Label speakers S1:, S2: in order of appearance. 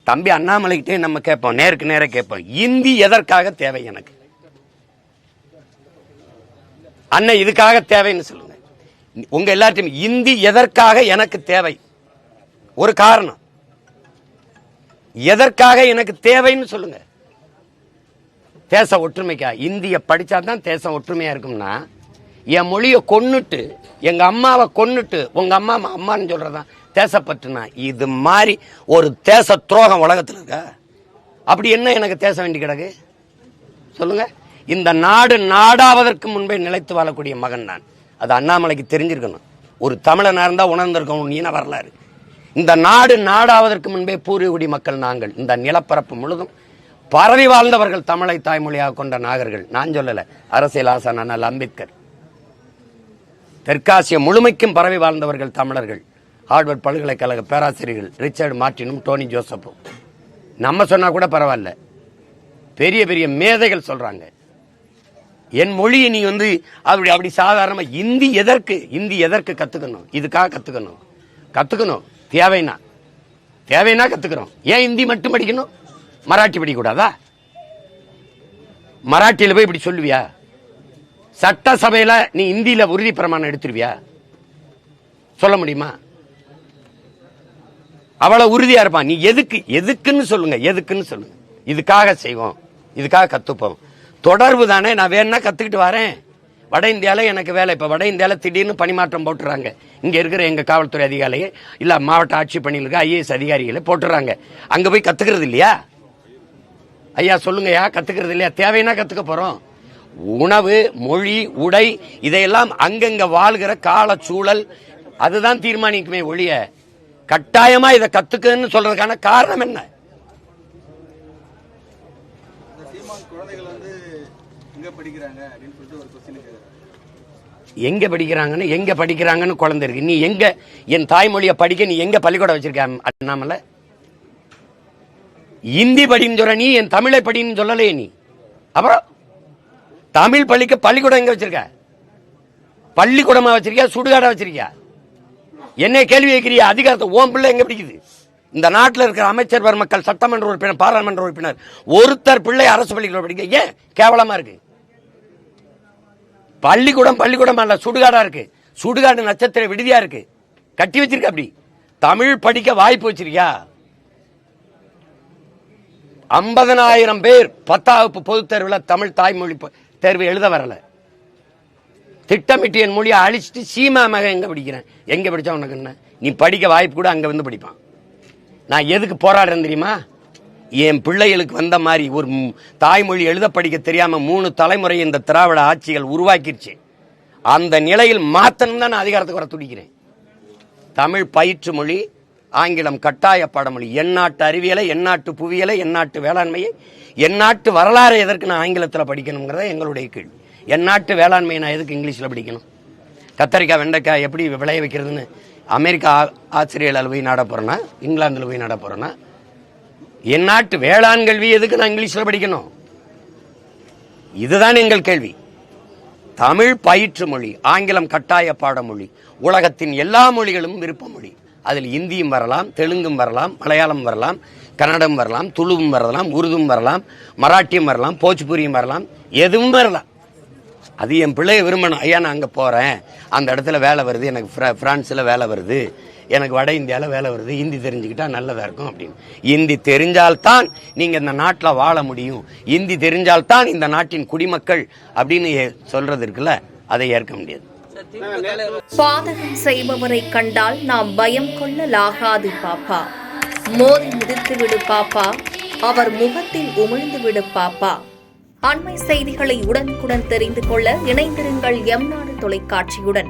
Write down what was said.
S1: தம்பி அண்ணாமலைகிட்டே நம்ம கேட்போம், நேருக்கு நேர கேட்போம், இந்தி எதற்காக தேவை எனக்கு? அண்ணன் இதுக்காக தேவைன்னு சொல்லுங்க. உங்க எல்லாத்தையும் இந்தி எதற்காக எனக்கு தேவை? ஒரு காரணம், எதற்காக எனக்கு தேவைன்னு சொல்லுங்க. தேச ஒற்றுமைக்கா? இந்திய படிச்சாதான் தேசம் ஒற்றுமையா இருக்கும்னா, என் மொழியை கொன்னுட்டு எங்க அம்மாவை கொன்னுட்டு உங்க அம்மா அம்மான்னு சொல்றதான் தேசப்பற்றுனா? இது மாதிரி ஒரு தேச துரோகம் உலகத்தில் இருக்கா? அப்படி என்ன எனக்கு தேச வேண்டி கிடக்கு சொல்லுங்க. இந்த நாடு நாடாவதற்கு முன்பே நிலைத்து வாழக்கூடிய மகன் நான். அது அண்ணாமலைக்கு தெரிஞ்சிருக்கணும். ஒரு தமிழனா இருந்தா உணர்ந்திருக்கணும் நீன வரலாறு. இந்த நாடு நாடாவதற்கு முன்பே பூர்வீகுடி மக்கள் நாங்கள். இந்த நிலப்பரப்பு முழுதும் பரவி வாழ்ந்தவர்கள், தமிழை தாய்மொழியாக கொண்ட நாகர்கள். நான் சொல்லல, அரசியல் ஆசான் அண்ணல் அம்பேத்கர். தெற்காசிய முழுமைக்கும் பரவி வாழ்ந்தவர்கள் தமிழர்கள். ஹார்வர்ட் பல்கலைக்கழக பேராசிரியர்கள் ரிச்சர்ட் மார்டினும் டோனி ஜோசப்பும். நம்ம சொன்னா கூட பரவாயில்ல, பெரிய பெரிய மேதைகள் சொல்றாங்க. என் மொழியை நீ அப்படி சாதாரணமா இந்தி எதற்கு கத்துக்கணும்? இதுக்காக கத்துக்கணும். தேவைன்னா கத்துக்கிறோம். ஏன் இந்தி மட்டும் படிக்கணும்? மராட்டி படிக்க கூடாதா? மராட்டியில போய் இப்படி சொல்லுவியா? சட்டசபையில நீ இந்தியில உறுதி பிரமாணம் எடுத்துருவியா? சொல்ல முடியுமா? அவ்வளவு உறுதியா இருப்பான். நீ எதுக்குன்னு சொல்லுங்க. இதுக்காக செய்வோம், இதுக்காக கத்துப்போம். தொடர்பு தானே. நான் வேணா கத்துக்கிட்டு வரேன். வட இந்தியால எனக்கு வேலை. இப்ப வட இந்தியால திடீர்னு பணிமாற்றம் போட்டுறாங்க. இங்க இருக்கிற எங்க காவல்துறை அதிகாரியே இல்ல மாவட்ட ஆட்சி பணியில் இருக்க IAS அதிகாரிகளை போட்டுறாங்க. அங்க போய் கத்துக்கிறது இல்லையா? ஐயா சொல்லுங்கய்யா, கத்துக்கிறது இல்லையா? தேவைன்னா கத்துக்க போறோம். உணவு, மொழி, உடை இதையெல்லாம் அங்கங்க வாழ்கிற கால சூழல் அதுதான் தீர்மானிக்குமே ஒழிய கட்டாயமா இதை கத்துக்கன்னு சொல்றதுக்கான காரணம் என்ன? எங்க படிக்கிறாங்கன்னு குழந்தை இருக்கு. நீ எங்க என் தாய்மொழியை படிக்க நீ எங்க பள்ளிக்கூடம் வச்சிருக்க அண்ணாமலை? இந்தி படின்னு சொல்ற நீ, என் தமிழை படின்னு சொல்லலையே நீ. அப்புறம் தமிழ் பள்ளிக்கு பள்ளிக்கூடம் எங்க வச்சிருக்க? பள்ளிக்கூடமா வச்சிருக்கியா, சுடுகாடா வச்சிருக்கியா? என்ன கேள்வி வைக்கிறியா? அதிகாரத்தை ஓம் பிள்ளை எங்க படிக்குது? இந்த நாட்டில் இருக்கிற அமைச்சர் பெருமக்கள், சட்டமன்ற உறுப்பினர், பாராளுமன்ற உறுப்பினர் ஒருத்தர் பிள்ளை அரசு பள்ளிக்கூடம் படிக்க ஏன் கேவலமா இருக்கு? பள்ளிக்கூடம் அல்ல, சுடுகாடா இருக்கு. சுடுகாடு நட்சத்திர விடுதியா இருக்கு, கட்டி வச்சிருக்க. அப்படி தமிழ் படிக்க வாய்ப்பு வச்சிருக்கியா? 50,000 பேர் 10ஆம் வகுப்பு பொதுத் தேர்வில் தமிழ் தாய்மொழி தேர்வு எழுத வரல. திட்டமிட்டு என் மொழியை அழிச்சிட்டு சீமா மகன் எங்க படிக்கிறேன்? எங்க படிச்சா உனக்கு என்ன? நீ படிக்க வாய்ப்பு கூட அங்க வந்து படிப்பான். நான் எதுக்கு போராடுறேன் தெரியுமா? என் பிள்ளைகளுக்கு வந்த மாதிரி ஒரு தாய்மொழி எழுத படிக்க தெரியாம 3 தலைமுறை இந்த திராவிட ஆட்சிகள் உருவாக்கிருச்சு. அந்த நிலையில் மாத்தணும் தான் நான் அதிகாரத்துக்கு வர துடிக்கிறேன். தமிழ் பயிற்று மொழி, ஆங்கிலம் கட்டாய பாடமொழி, எந்நாட்டு அறிவியலை, எந்நாட்டு புவியியலை, எந்நாட்டு வேளாண்மையை, எந்நாட்டு வரலாறு எதற்கு நான் ஆங்கிலத்தில் படிக்கணுங்கிறத எங்களுடைய கேள்வி. எந்நாட்டு வேளாண்மையை நான் எதுக்கு இங்கிலீஷில் படிக்கணும்? கத்தரிக்காய் வெண்டைக்காய் எப்படி விளைய வைக்கிறதுன்னு அமெரிக்கா ஆஸ்திரேலியாவில் போய் நாட போறேன்னா, இங்கிலாந்துல போய் நாட போறேன்னா, என் நாட்டு வேளாண் கல்வி எதுக்கு நான் இங்கிலீஷ்ல படிக்கணும்? இதுதான் எங்கள் கேள்வி. தமிழ் பயிற்று மொழி, ஆங்கிலம் கட்டாய பாடமொழி, உலகத்தின் எல்லா மொழிகளும் விருப்ப மொழி. அதில் இந்தியும் வரலாம், தெலுங்கும் வரலாம், மலையாளம் வரலாம், கன்னடம் வரலாம், துளுவும் வரலாம், உருதும் வரலாம், மராட்டியும் வரலாம், போஜ்பூரியும் வரலாம், எதுவும் வரலாம். அது என் பிள்ளைய விரும்பணும். ஐயா நான் அங்கே போகிறேன், அந்த இடத்துல வேலை வருது, எனக்கு பிரான்ஸில் வேலை வருது, எனக்கு வட இந்தியாவில் வேலை வருது, ஹிந்தி தெரிஞ்சுக்கிட்டா நல்லதாக இருக்கும் அப்படின்னு. ஹிந்தி தெரிஞ்சால்தான் நீங்கள் இந்த நாட்டில் வாழ முடியும், ஹிந்தி தெரிஞ்சால்தான் இந்த நாட்டின் குடிமக்கள் அப்படின்னு சொல்றது இருக்குல்ல, அதை ஏற்க முடியாது.
S2: பாதகம் செய்பவரை கண்டால் நாம் பயம் கொள்ளலாகாது பாப்பா. மோதி மிதித்து விடு பாப்பா, அவர் முகத்தில் உமிழ்ந்து விடு பாப்பா. அண்மை செய்திகளை உடனுக்குடன் தெரிந்து கொள்ள இணைந்திருங்கள் எம் நாடு தொலைக்காட்சியுடன்.